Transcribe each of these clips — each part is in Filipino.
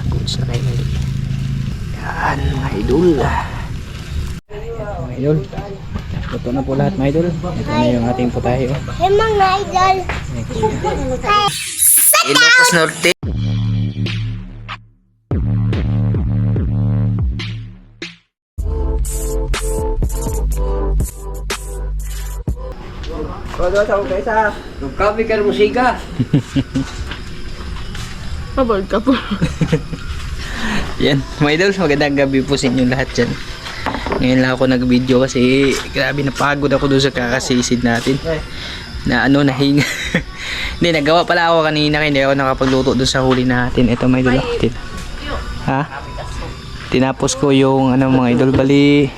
Goods na kayo mali. Yan mga idol. Mga idol, ito na po lahat mga idol. Ito na yung ating putahe. Hey mga idol. Ilocos Norte. Kalau sa okay sa kami ka musika. Pabol ka po. Yan, mga idol, magandang gabi po sa inyo lahat dyan. Ngayon lang ako nag-video kasi grabe napagod ako doon sa kakasisid natin. Na nahinga. Hindi, nagawa pala ako kanina kaya hindi ako nakapagluto doon sa huli natin. Ito mga idol. Ha? Tinapos ko yung mga idol. Bali,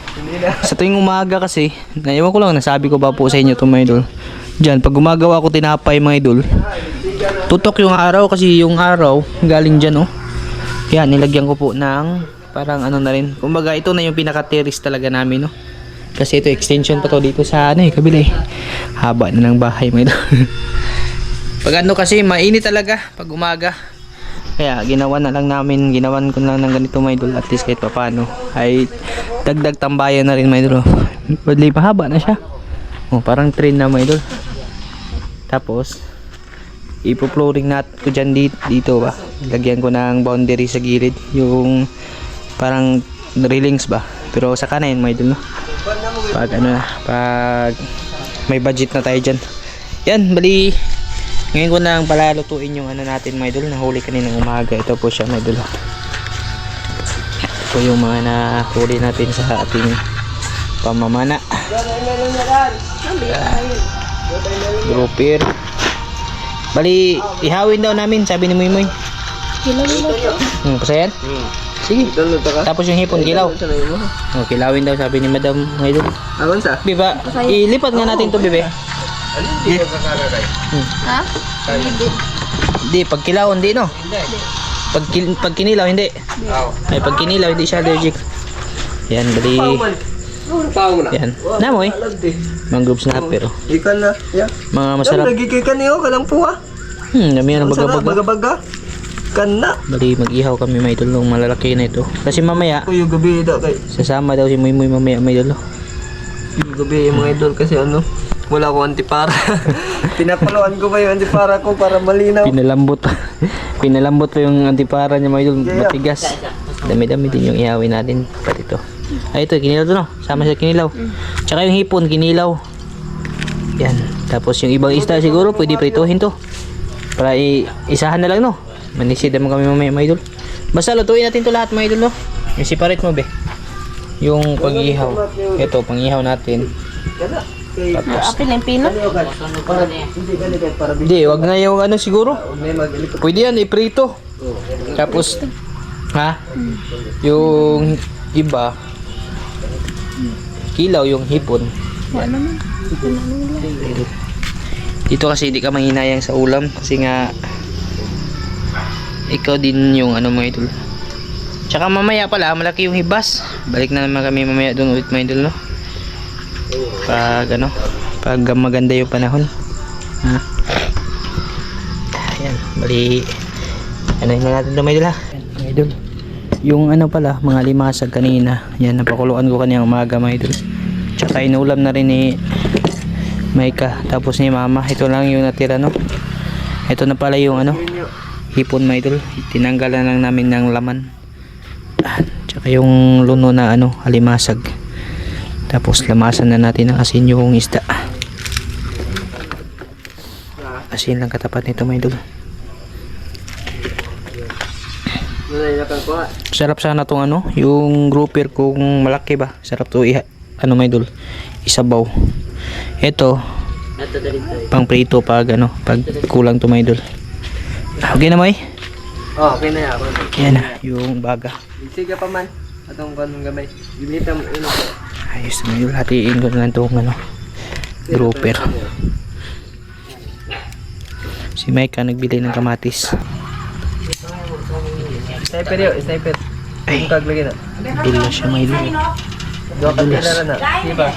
sa tuwing umaga kasi, naiwan ko lang, nasabi ko ba po sa inyo ito mga idol. Diyan, pag gumagawa ko tinapay mga idol, tutok yung araw kasi yung araw galing dyan Yan, nilagyan ko po ng parang na rin. Kumbaga ito na yung pinaka-terrace talaga namin Kasi ito extension pa to dito sa kabila Haba na ng bahay mga idol. Pag kasi mainit talaga pag umaga. Kaya ginawan ko na lang ng ganito mga idol. At least kahit paano ay dagdag tambayan na rin mga idol. Badli pahaba na siya. Parang train na mga idol. Tapos ipo-flooring natin ko dyan dito ba. Lagyan ko ng boundary sa gilid. Yung parang railings ba. Pero sa kanan mga idol pag may budget na tayo dyan. Yan, bali ngayon ko nang palalutuin yung natin mga idol. Nahuli kaninang umaga. Ito po siya mga idol. Ito yung mga nahuli natin sa ating pamamana. Grouper. Bali, ihawin daw namin, sabi ni Moymoy. Kasayan? Sige. Tapos yung hipon, kilaw. Kilawin daw, sabi ni Madam Idol. Biba, ilipat nga natin to bebe. Ha? Hindi, pag kilaw, hindi no? Pag kinilaw, hindi. Ay, pag kinilaw, hindi siya allergic. Yan, bali. Yan. Namoy. Mangrove snapper. Ikan na. Yeah. Mga masarap. Nagigikan niyo kalang puwa. Dami yan ang Baga-baga. Kan na. Bali, mag-ihaw kami may idol ng malalaki na ito. Kasi mamaya, Yung gabi daw kay. sasama daw si Moymoy mamaya may idol. Yung gabi mga idol kasi wala akong antipara. Pinapaluan ko pa yung antipara ko para malinaw. Pinalambot pa yung antipara niya mga idol. Matigas. Dami-dami din yung ihawin natin. Pati ito. Ay, ito, kinilaw to no? Sama sa kinilaw. Tsaka yung hipon, kinilaw. Yan. Tapos yung ibang isda siguro, pwede prituhin to. Para isahan na lang no? Manisid naman kami mamaya mga idol. Basta lutuin natin to lahat mga idol no? Yung separate mo be. Yung pag-ihaw. Ito, pang-ihaw natin. Tapos. Apil ng pino? Hindi, wag na yung siguro. Pwede yan, iprito. Tapos, yung iba, kilaw yung hipon. Dito kasi hindi ka manghinayang sa ulam kasi nga ikaw din yung mga idol. Tsaka mamaya pala malaki yung hibas. Balik na naman kami mamaya doon ulit mga idol no. Pag maganda yung panahon. Ayan, bali na natin doon mga idol mga idol. Yung pala mga limasag kanina. Yan, napakuluan ko kanina umaga mga idol. Tsaka inulam na rin ni Maika. Tapos ni Mama. Ito lang yung natira no. Ito na pala yung hipon mga idol. Tinanggalan lang namin ng laman. Tsaka yung luno na alimasag. Tapos lamasan na natin ng asin yung isda. Asin lang katapat nito mga idol. Sarap sana tong yung grouper kung malaki ba. Sarap to mga idol. Isabaw. Ito pang prito pag pag kulang to mga idol. Okay na may? Okay na yan. Yan na yung baga. Sige pa man. Atong gamay. Gimitam Ayos na yun. Hatiin ko na lang itong grouper. Si Mike nagbili ng kamatis. Sniper yun. Sniper. Ay, kaglagay na. bila siya may idol. Dua katila na. Diba?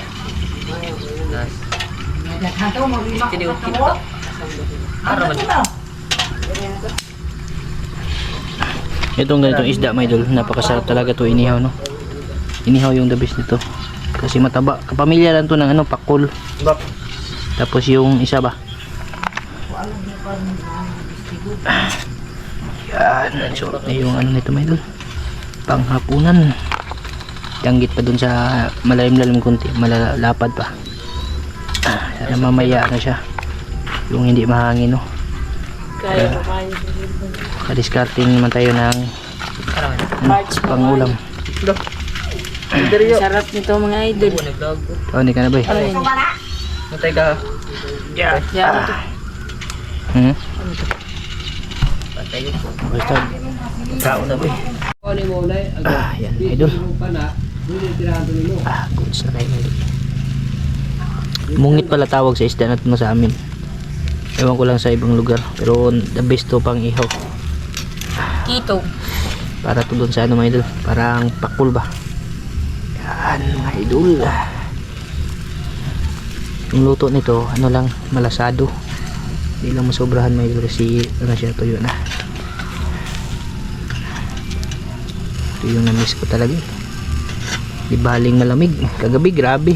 Itong ganitong isda mga idol, napakasarap talaga to inihaw, no? Inihaw yung the best nito. Kasi mataba. Kapamilya lang to ng ano, pakul. Bak. Tapos yung isa ba? Yan, sarap na yung ano nito mga idol. Panghapunan. Yanggit pa dun sa malalim-lalim kunti, malalapad pa. Sana mamaya na siya. Yung hindi mahangin, no? Kadiskarting naman tayo ng pangulam. Sarap nito mga idol. Oh, hindi ka na ba eh? Matay ka. Yan. Hmm? Patay ko. Basta. Kao na ba eh? Yan, idol. Goods na tayo idol. Mungit pala tawag sa isda natin sa amin. Ewan ko lang sa ibang lugar. Pero the best to pang ihaw. Kito. Para to doon sa ano mga idol. Parang pakul ba? Yan mga idol. Yung luto nito, ano lang, malasado. Hindi lang masobrahan mga idol kasi ano siya, tuyo na. Ito yung na-miss ko talaga. Di baling malamig. Kagabi, grabe.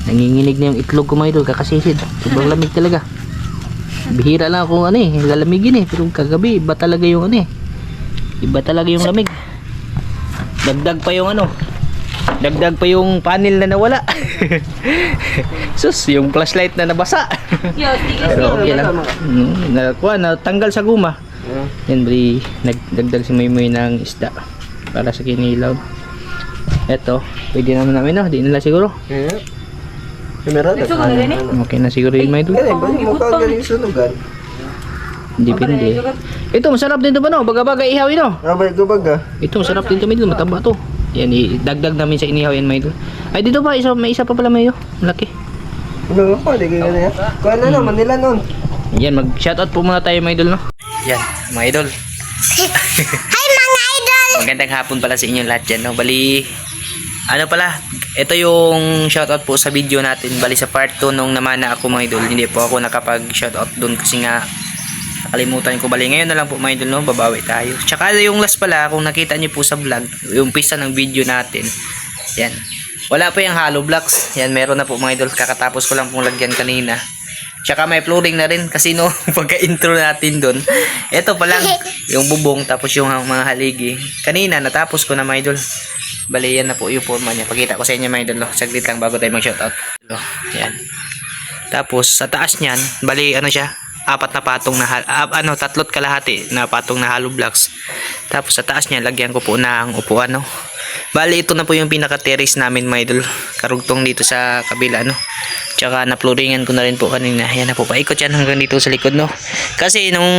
Nanginginig na yung itlog ko mga idol, kakasisid. Sobrang lamig talaga. Bihira lang ako ano eh, lalamigin eh. Pero kagabi, iba talaga yung ano eh. Iba talaga yung lamig. Dagdag pa yung ano. Dagdag pa yung panel na nawala. Sus, yung flashlight na nabasa. Pero okay lang. Nakuha, natanggal sa guma. Yan bri, nagdagdag si Maymoy ng isda para sa kinilaw. Eto, pwede naman namin no, di nila siguro. Kamera na. Okay na siguro yun may idol. Kaya ba mo ka galing sunugan? Depende. Ito masarap din to ba no? Baga-baga ihaw ino. Abay ko baga. Ito masarap din to may idol, mataba to. Yan, idagdag namin sa inihaw yan may idol. Ay dito pa, may isa pa pala may idol. Malaki. Ano pa, di ka na yan. Kuha na naman nila nun. Yan, mag-shoutout po muna tayo mga idol, no? Yan, mga idol. Hi mga idol! Magandang hapon pala sa inyo lahat dyan, no? Bali, ano pala, ito yung shoutout po sa video natin. Bali sa part 2 nung namana ako mga idol. Hindi po ako nakapag-shoutout dun kasi nga nakalimutan ko. Bali, ngayon na lang po mga idol, no? Babawi tayo. Tsaka yung last pala, kung nakita nyo po sa vlog, yung pista ng video natin. Yan. Wala pa yung hollow blocks. Yan, meron na po mga idol. Kakatapos ko lang pong lagyan kanina. Tsaka may flooring na rin kasi no, pagka-intro natin doon. Ito pa lang, yung bubong tapos yung mga haligi. Kanina, natapos ko na mga idol. Bali, yan na po yung forma niya. Pakita ko sa inyo mga idol. No? Saglit lang bago tayo mag-shoutout. Yan. Tapos, sa taas niyan, bali, ano siya? Apat na patong na, tatlot kalahati na patong na hollow blocks. Tapos, sa taas niya, lagyan ko po ng upuan, no? Bali, ito na po yung pinaka-terrace namin mga idol. Karugtong dito sa kabila, no? Tsaka na-flooringan ko na rin po kanina. Ayan na po, paikot yan hanggang dito sa likod, no? Kasi nung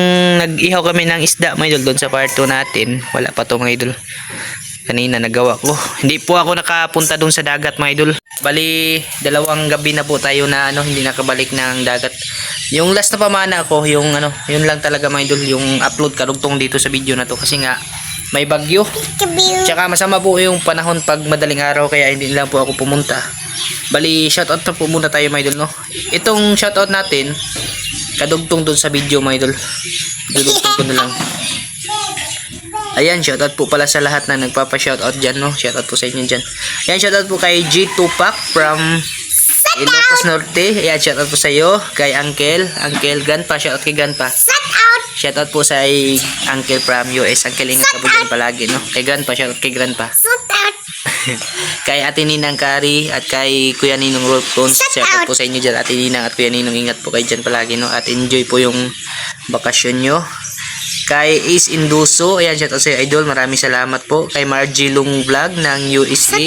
nag-ihaw kami ng isda mga idol doon sa part 2 natin, wala pa to mga idol. Kanina nagawa ko. Hindi po ako nakapunta doon sa dagat mga idol. Bali, dalawang gabi na po tayo na ano, hindi nakabalik ng dagat. Yung last na pamana ko, yung ano, yun lang talaga mga idol, yung upload karugtong dito sa video na to kasi nga may bagyo. Tsaka masama po yung panahon pag madaling araw kaya hindi lang po ako pumunta. Bali, shoutout na po muna tayo mga idol, no? Itong shoutout natin, kadugtong doon sa video mga idol. Dudugtong ko na lang. Ayan, shoutout po pala sa lahat na nagpapa-shoutout dyan, no? Shoutout po sa inyo dyan. Ayan, shoutout po kay G Tupac from Ilocos Norte. Ayan, shoutout po sa iyo. Kay Uncle Ganpa, shoutout kay Ganpa. Shoutout po sa Uncle from US. Uncle, ingat ka po dyan palagi, no? Kay Grandpa, shoutout kay Grandpa. Kay Ate Ninang Kari at kay Kuya Ninong Rolcons, shoutout po sa inyo dyan. Ate Ninang at Kuya Ninong, ingat po kayo dyan palagi, no? At enjoy po yung bakasyon nyo. Kay Ace Induso, ayan, shoutout sa idol, maraming salamat po. Kay Margie Long Vlog ng USA,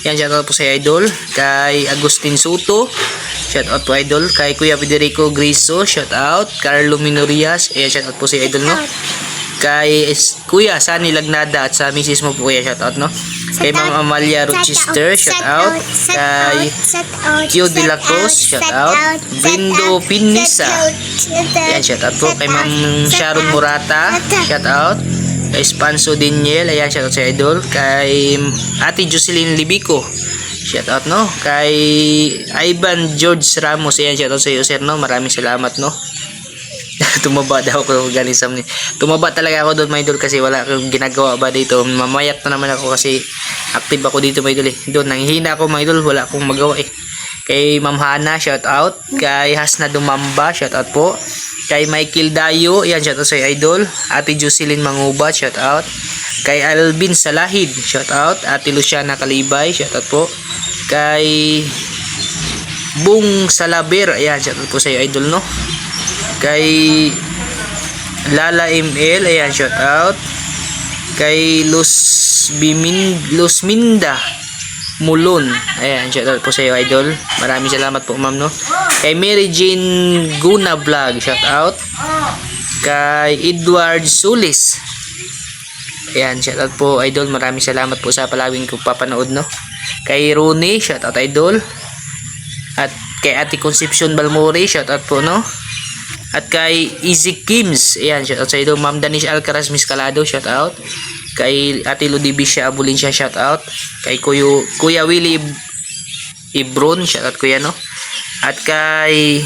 ayan, shoutout po sa idol. Kay Agustin Soto, shoutout po idol. Kay Kuya Federico Griso, shoutout. Carlo Minorias, ayan, shoutout po sa idol, no? Kay Kuya Sunny Lagnada at sa misis mo po kuya, shoutout, no? Kay Ma'am Amalia Rochester, shoutout. Kay Kyo de la Cruz, shoutout. Brindo Pinisa, ayan, shoutout po. Kay Ma'am Sharon Murata, shoutout. Kay Spanso Daniel, ayan, shoutout sa idol. Kay Ate Jocelyn Libico, shoutout, no? Kay Ivan George Ramos, ayan, shoutout sa iyo sir, no? Maraming salamat, no? Tumaba daw ako galing sa mga. Tumaba talaga ako doon mga idol kasi wala akong ginagawa ba dito. Mamayat na naman ako kasi active ako dito mga idol eh. Doon nanghihina ako mga idol, wala akong magawa eh. Kay Ma'am Hana, shout out. Kay Hasna Dumamba, shout out po. Kay Michael Dayo, yan shout out sa idol. Ate Jocelyn Mangubat, shout out. Kay Alvin Salahid, shout out. Ate Luciana Kalibay, shout out po. Kay Bung Salaber, ayan shout out po sa idol no. Kay Lala ML, ayan shout out. Kay Luzminda Mulon, ayan shout out po sa iyo idol. Maraming salamat po ma'am no. Kay Mary Jane Guna Vlog, shout out. Kay Edward Sulis, ayan shout out po idol. Maraming salamat po sa palawing kong papanood no. Kay Rooney, shout out idol. At kay Ate Concepcion Balmore, shout out po no. At kay Easy Kims, ayan shout out sa idol. Ma'am Danish Alcaraz Miscalado, shout out. Kay Ate Ludibisha Abulinsya, shout out. Kay Kuya Willie Ibron, shout out kuya no. At kay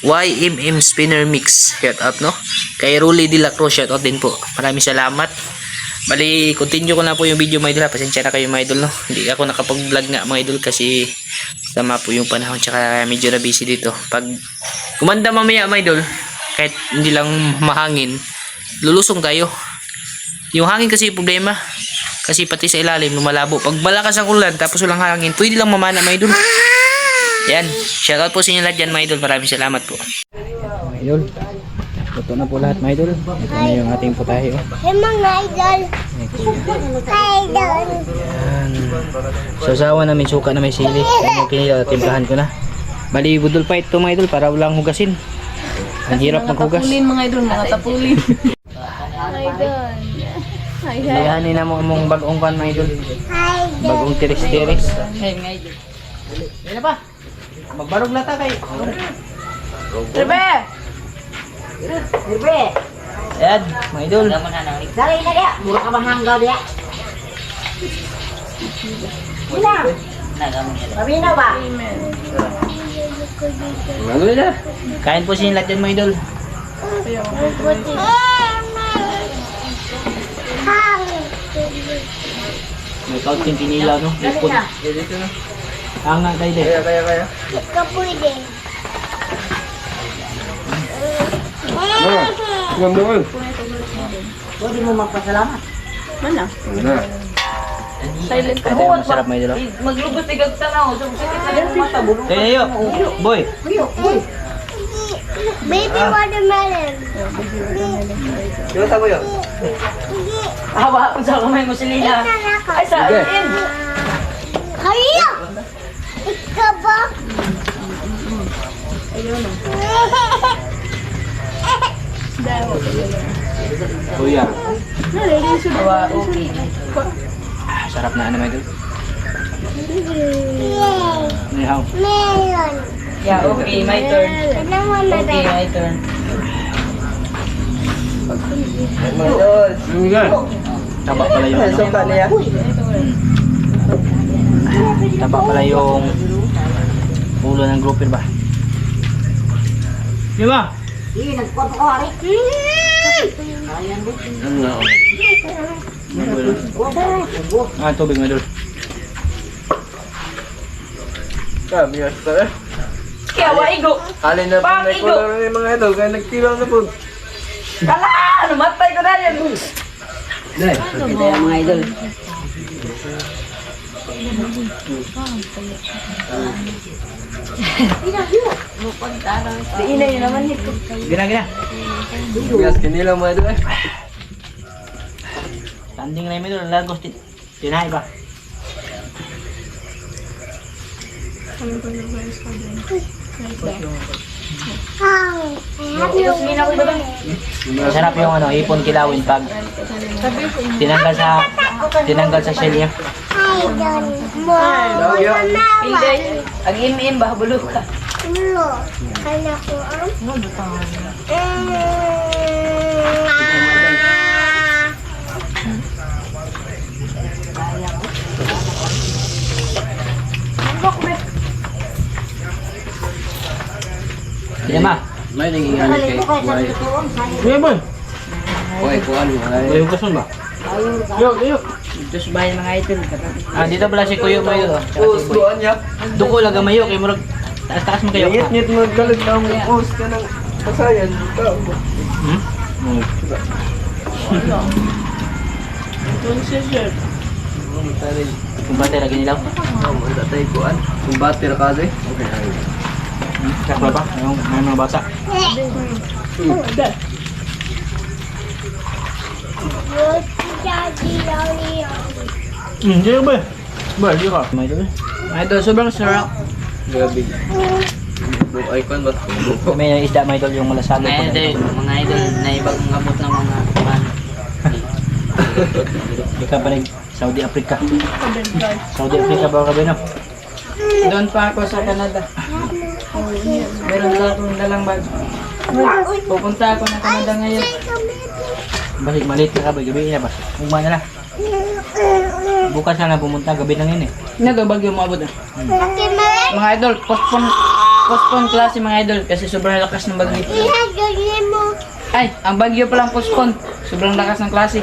YMM Spinner Mix, shout out no. Kay Rolly De La Cruz, shout out din po. Maraming salamat. Bali, continue ko na po yung video mga idol. Pasensya na kayo mga idol no. Hindi ako nakapag-vlog nga mga idol kasi tama po yung panahon tsaka medyo na busy dito. Pag kumanda mamaya mga idol, kahit hindi lang mahangin, lulusong tayo. Yung hangin kasi yung problema. Kasi pati sa ilalim lumalabo. Pag malakas ang ulan tapos walang hangin, pwede lang mamana mga idol. Yan. Shoutout po sa inyo lahat dyan mga idol. Maraming salamat po. Mga idol. Luto na po lahat mga idol. Ito na yung ating putahe. Oh. Hey mga idol. Idol. Yan. Sasawa namin suka na may sili. Yan yung timplahan ko na. Bali budol pa ito mga idol para walang hugasin. Ang hirap maghugas. Tapulin mga idol, mga tapulin. Layanin na mo mong bagong kan mga idol. Bagong tiris-tiris. Hey mga idol. Yan na ba? Magbarog lata kay. Rebe! Rebe! Ayan, mga idol. Dali na dia, mura ka mahanggaw dia. Wala. Kami na ba? Kain po siya lahat dyan mga idol. May kaunting pinila no? Ipon. Ang nga kayo din. Kaya. Ikaw pwede. Ngam doon. Pwede mo magpasalamat. Wala. Silent Ito yung masarap mga idol. Maglubos tigag tanaw. Sakit na mata. Kaya yo, boy. Baby watermelon. Yung tabo yun. Hawa ko sa kamay mo si Lila. Ay sa akin. Kaya! Ikaw ba? Kuya. Hawa, okay. Sarap na ano mga idol. Yay! Nihaw. Melon. Yeah, okay, my turn. Ano mo na Okay, my turn. Mga idol. Taba pala yung ano. Suka niya. Taba pala yung ulo ng grouper ba? Di ba? Hindi, nagpapakari. Tubig mga idol. Kami yung star. Kaya waigo. Alin na po may color ng mga idol. Kaya nagtilang na po. Kala! Namatay ko na yan. Ito yung mga idol. Di ina yun naman ito. Gina. Bigas kanila mga idol. Tanding na yung idol. Lagos tinahay ba? Masarap yung ano, ipon kilawin pag tinanggal sa shell niya. Hindi. Ang im-im ba? Bulo ka. Sige ma, May nangingalit kay Kuway. Kuya boy. Kuway, kuwan. Kuya kason ba? Yo. Diyos bahay mga idol. Ah, dito pala si Kuya Mayo. Post, kuwan niya. Duko lang mayo kay murag taas mo kayo. Ngit-ngit mo galit na mo post ka ng kasayan. Kumbate lagi nilaw. Tatay kuwan. Kumbate na kasi. Kakla ba? Yung mga basa. Hindi ba? Ba, di ka. May ito. Mga idol, sobrang sarap. Grabe. Icon ba? May isda may idol yung malasado. Mga idol, na ibang gamot ng mga man. Di ka balik Saudi Africa. Saudi Africa ba ka ba no? Doon pa ako sa Canada. Meron na akong dalang bag. Pupunta ako na Canada ngayon. Balik malit na ka ba? Gabi na ba? Umana na. Bukas na pumunta. Gabi na ngayon eh. Nagabagyo mo abot na. Mga idol, postpone klase mga idol kasi sobrang lakas ng bagyo. Ay, ang bagyo palang postpone. Sobrang lakas ng klase.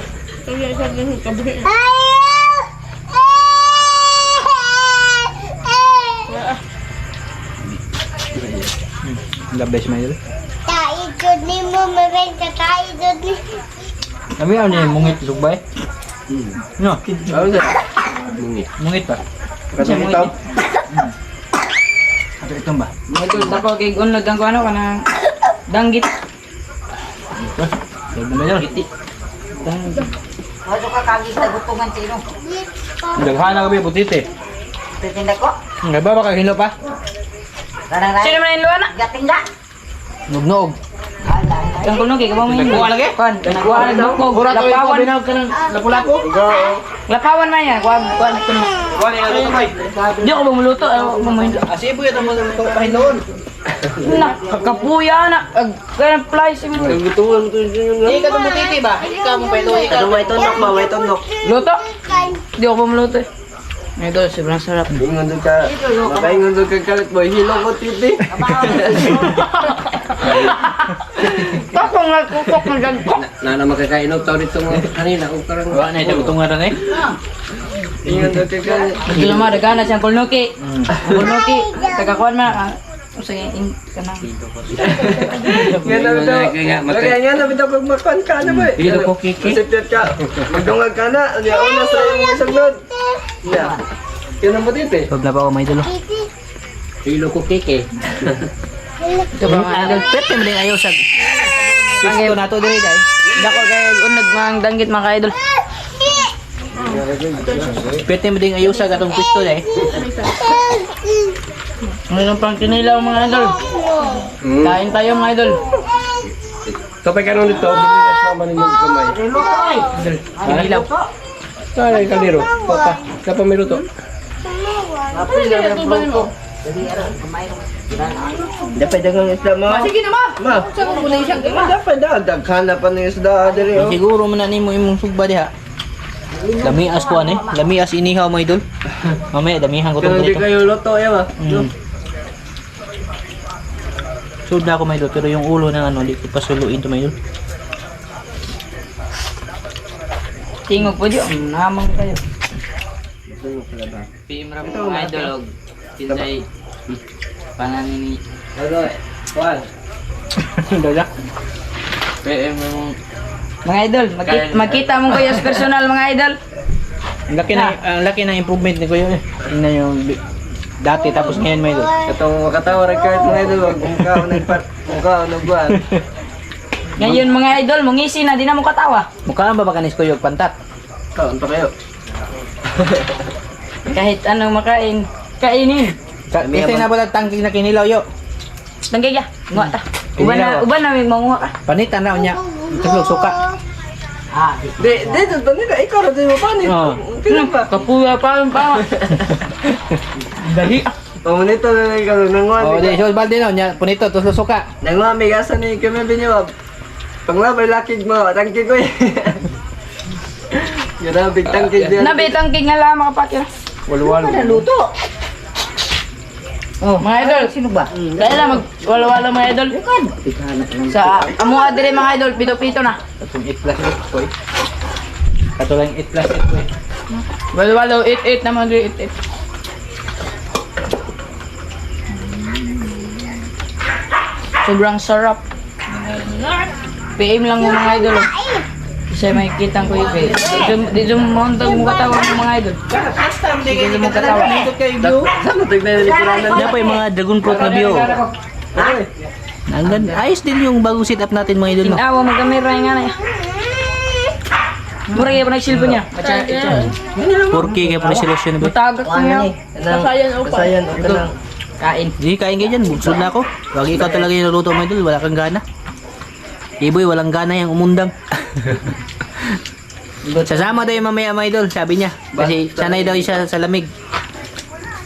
God bless my idol. Tayo Kami ano yung mungit lugbay? No? Ano siya? Mungit pa. Kasi mo ito? Ato itong ba? Mga idol, dako kay unlod ang ano ka ng danggit. Huwag na ba yun? Wala ka kagis na gutungan sino. Daghan na kami putite. Titinda ko. Nga ba baka hilo pa? Rarang Sino man yung luwana? gatinda. Nugnog. Kang kunog, ikaw mo yung Kuha lagi? Kuhan, kuha na dukog. Lapawan. ka ng lapu-lapu? Lapawan man yan. Kuhan na kunog. Kuha na yung kamay. Di ako bumuluto. Asibo yun ang mga pahilaon. Na, kakapuya na. Ganang flies mo. Gutungan mo ito yung Hindi ka itong putite ba? Hindi ka mo pahilaon. Ano may tonok ba? May tonok. Luto? Di ako bumuluto eh. Ito, sobrang sarap. Ingon doon ka. Makaingon doon ka kalit boy. Hilong ko titi. Tapos nga kutok na gagkok. Na makakainog tao dito mga kanina. O karang. Wala na ito tungan na eh. Ingon doon ka kalit. Hindi naman, dagana siyang kulnuki. Kulnuki, tagakuan man. Sige, kanang. Nga na bitaw. Lagay nga na bitaw pag makuan ka na boy. Dito ko kiki. Masipyat ka. Magdungag ka na. Di ako na sa iyong saglod. Yeah. Yan ang putiti. Huwag na ba ako may dulo? Hilo ko kike. Ito ba mga idol? Pwede mo din ayaw sa pisto na to dili dahil. Dako kay unod mga danggit mga idol. Pwede mo din ayaw sa gatong pisto dahil. Mayroon pang kinilaw mga idol. Kain tayo mga idol. Kapag ka nung dito, binilas naman yung kamay. Kinilaw. Kaya kaliro. Papa, kapag may luto. Dapat dagang isda ma. Sige na ma. Ma. Dapat daghan na pa ng isda diri oh. Siguro man na nimo imong sugba diha. Lamias ko ani, lamias inihaw mo idol. Mamaya damihan ko Kung tong di dito. kayo luto ya ba? Sud na ako may idol pero yung ulo ng ano di ko pasuluin to may idol. Tingog po diyo. Namang kayo. PM ram mga idol. Kinsay pananin ni Ano? Kuan. Dala. PM mo. mga idol, magkita mo kayo sa personal mga idol. Ang laki ng improvement ni Kuya eh. Tingnan yung dati tapos ngayon may idol. Katong makatawa record mga idol, wag mukha nagpat, mukha nagbuan. Ngayon mga idol, mungisi na, di na mo katawa. Mukha ba kanis ko yung pantat? Kaon pa kayo. Kahit anong makain, kainin. Kasi na pala tangking na kinilaw yo. Tanggay ka, nguha ta. Uban na may manguha ka. Panitan na niya. Tuslog suka. Di, dito ba nila? Ikaw rin mo pa nito. Oo. Kailan pa? Kapuya pa. Dali. Pamunito na ikaw nanguha. Oh, di so balde na niya punito tuslog suka. Nanguha may gasa ni kami binyo. Panglabay lakig mo, tangkig ko eh. Grabe tangkig din. Nabi, tangking nga lang mga pakya. Walo-walo. Luto. Oh, mga idol. Sino ba? Dahil na mag-wala-wala mga idol. Sa amo adire mga idol, pito-pito na. Katong 8 plus 8 boy. Katulang 8 plus 8 boy. Wala-wala, 8-8 naman dire 8-8. Sobrang sarap. PM lang mo mga idol. Kasi makikita ko yung dito mo katawa ng mga idol. Dito mo katawa. Saan tignan ni Piranan? Yan pa yung mga dragon fruit na bio. Ayos din yung bagong setup natin mga idol. No? Tinawa mo kamera nga na. Mura kaya pa nagsilpo niya. Matya ito. 4K kaya pa na selection na ba? Matagas niya. Kasayan o pa. Kasayan, o ka lang. Kain. Hindi, kain kayo dyan. Bugsod na ako. Wag ikaw talaga yung naluto mga idol. Wala kang gana. Iboy, walang gana yung umundang. Sasama daw yung mamaya mga idol, sabi niya. Kasi sanay daw siya sa lamig.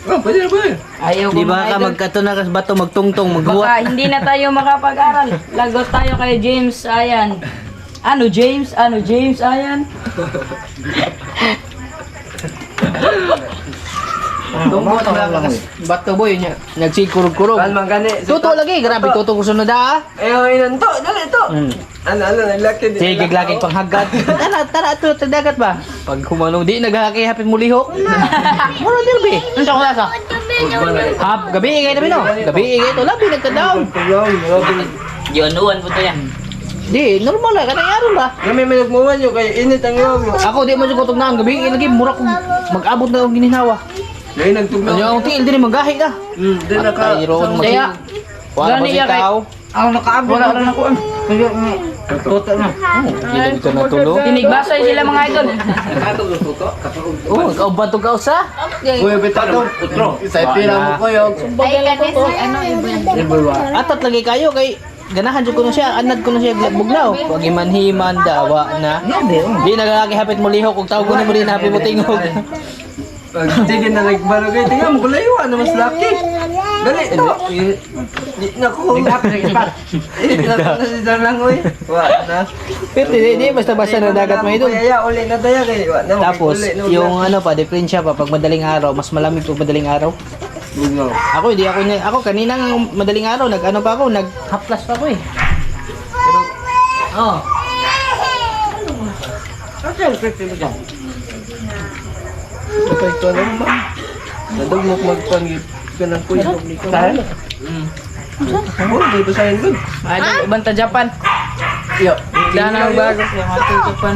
Oh, pwede na pwede. Ayaw ko Di ba mga ka idol. magkato na kas bato, magtungtong, Baka maghuwat. hindi na tayo makapag-aral. Lagot tayo kay James Ayan. Ano James? Ano James Ayan? Tungkot wala ka kas bato boy niya. Nagsikurog-kurog. Kalmang gani. Tuto lagi, grabe tuto ko sunod ah. Ayaw, inan to. Dali to. Ano, naglaki din. Sige, glaging panghagad. Tara, ito, dagat ba? Pag humanong di, naghahaki, hapit mo lihok. Mura din, be. Ano sa klasa? Hap, gabi, igay namin, no? Gabi, igay ito, labi, nagka-down. Yonuan po to yan. Di, normal lang, kanang araw ba? Kami may nagmuwan nyo, kaya init ang iwaw nyo. Ako, di mo sigutog na, gabi, lagi, mura kong mag-abot na akong gininawa. Ngayon nagtugnaw. Ano yung tingil din, magahi ka. Di na ka. Mayroon, Kaya, Wala gani ba si ya kay- tao? Ang nakaabot na rin ako. Toto na. Gilid ka na tulo. Tinigbasay sila mga idol. Oh, kauban to ka usa. Kuya, bita to. Utro. Sa tira mo ko yung. Ay, kanis, ano, iba. Atat lagi kayo kay ganahan jud ko na siya, anad ko na siya bugnaw. Pag imanhiman dawa na. Di nagalaki hapit mo lihok ug tawag ko ni mo din hapit mo tingog. Sige na nagbalagay. Tingnan mo, gulayo. Ano mas laki? Dali. Naku. Naku na si Darlangoy. Wa na. Pero di basta-basta na dagat mo ito. Kaya uli na tayo kay. Wa na. Tapos yung ano pa diferensya pa pag madaling araw, mas malamig pag madaling araw. Ako hindi ako kanina ng madaling araw nag-ano pa ako, nag-haplas pa ako eh. Oh. Ito ito na mo. Nadugmok magpangit ka ng kuya. Saan? Oh, may basahin doon. Idol, ibang ta Japan. Yo. Dana ang bago. Yung mga Japan.